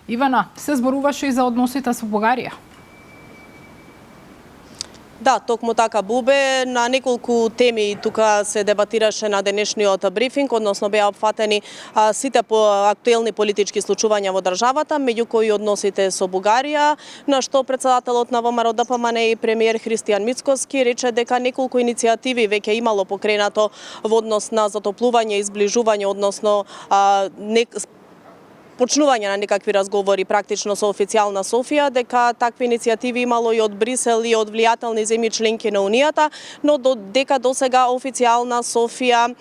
Ивана, се зборуваше и за односите со Бугарија. Да, токму така Бубе, на неколку теми тука се дебатираше на денешниот брифинг, односно беа опфатени сите актуелни политички случувања во државата, меѓу кои односите со Бугарија, на што председателот на ВМРО ДПМН и премиер Христијан Мицкоски рече дека неколку иницијативи веќе имало покренато во однос на затоплување и зближување, односно почнување на некакви разговори практично со официјална Софија, дека такви иницијативи имало и од Брисел и од влијателни земји членки на Унијата, но дека досега официјална Софија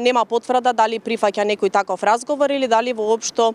нема потврда дали прифаќа некој таков разговор или дали воопшто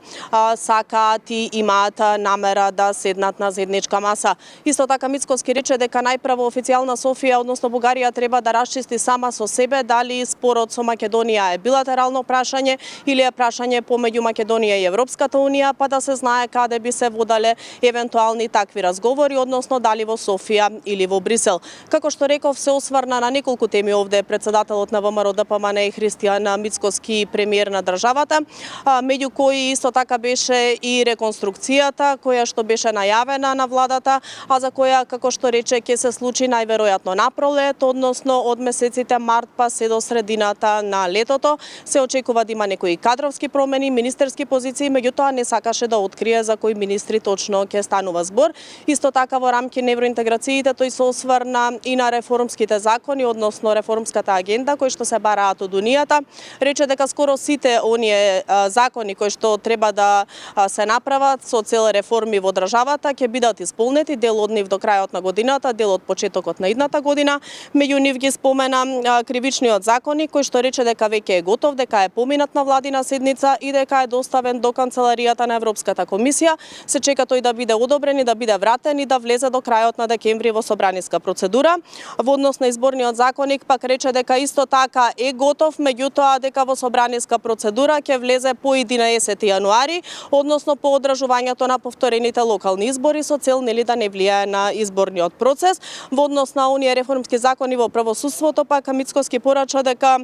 сакаат и имаат намера да седнат на заедничка маса. Исто така Мицкоски рече дека најпрво официјална Софија, односно Бугарија, треба да расчисти сама со себе дали спорот со Македонија е билатерално прашање или е прашање помеѓу Македонија и Европската Унија, па да се знае каде би се водале евентуални такви разговори, односно дали во Софија или во Брисел. Како што реков, се осврна на неколку теми овде председателот на ВМРО ДПМН и Христијан Мицкоски, премиер на државата, меѓу кои исто така беше и реконструкцијата која што беше најавена на владата, а за која, како што рече, ќе се случи најверојатно на пролет, односно од месеците март па се до средината на летото. Се очекува да има некои кадровски промени, министерски позиции, меѓутоа не сакаше да открие за кои министри точно ќе станува збор. Исто така во рамки на евроинтеграциите тој се осврна и на реформските закони, односно реформската агенда кои што се бараат од Унијата. Рече дека скоро сите оние закони кои што треба да се направат со цел реформи во државата ќе бидат исполнети, дел од нив до крајот на годината, дел од почетокот на идната година. Меѓу нив ги спомена кривичниот законник кој што рече дека веќе е готов, дека е поминат на владина седница и дека е доставен до канцеларијата на Европската комисија. Се чека тој да биде одобрен и да биде вратен и да влезе до крајот на декември во собраниска процедура. Во однос на изборниот законник пак рече дека исто така е готов, меѓутоа дека во собраниска процедура ќе влезе по 11 јануари, односно по одржувањето на повторените локални избори со цел нели да не влијае на изборниот процес. Во однос на оние реформски закони во правосудството пак Мицкоски порача дека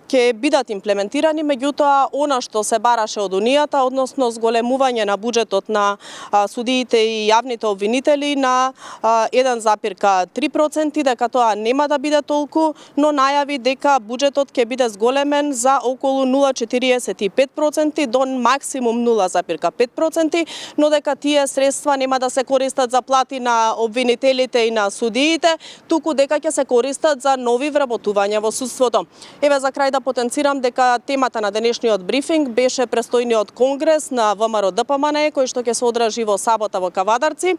ќе бидат имплементирани, меѓутоа она што се бараше од Унијата, односно зголемување на буџетот на судиите и јавните обвинители на 1,3%, дека тоа нема да биде толку, но најави дека буџетот ќе биде зголемен за околу 0,45% до максимум 0,5%, но дека тие средства нема да се користат за плати на обвинителите и на судиите, туку дека ќе се користат за нови вработувања во судството. Еве за крај да потенцирам дека темата на денешниот брифинг беше престојниот конгрес на ВМРО ДПМН, кој што ќе се одржи во сабота во Кавадарци.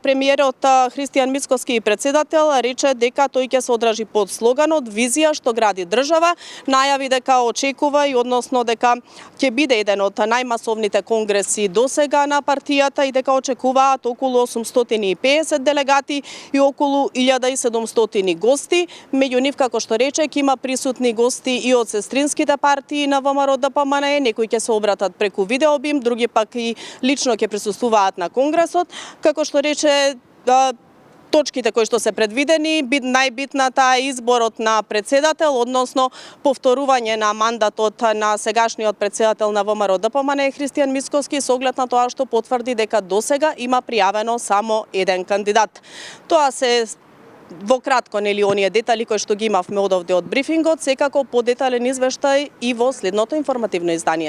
Премиерот Христијан Мицкоски и председател рече дека тој ќе се одржи под слоганот "Визија што гради држава", најави дека очекува и односно дека ќе биде еден од најмасовните конгреси досега на партијата и дека очекуваат околу 850 делегати и околу 1700 гости. Меѓу нив, како што рече, ќе има присутни гости и од сестринските партии на ВМРО ДПМН, некои ќе се обратат преку видеообим, други пак и лично ќе присуствуваат на конгресот. Како што рече, точките кои што се предвидени, најбитната е изборот на председател, односно повторување на мандатот на сегашниот председател на ВМРО ДПМН Христијан Мицкоски со оглед на тоа што потврди дека досега има пријавено само еден кандидат. Тоа се во кратко нели оние детали кои што ги имавме од овде од брифингот, секако подетален извештај и во следното информативно издание.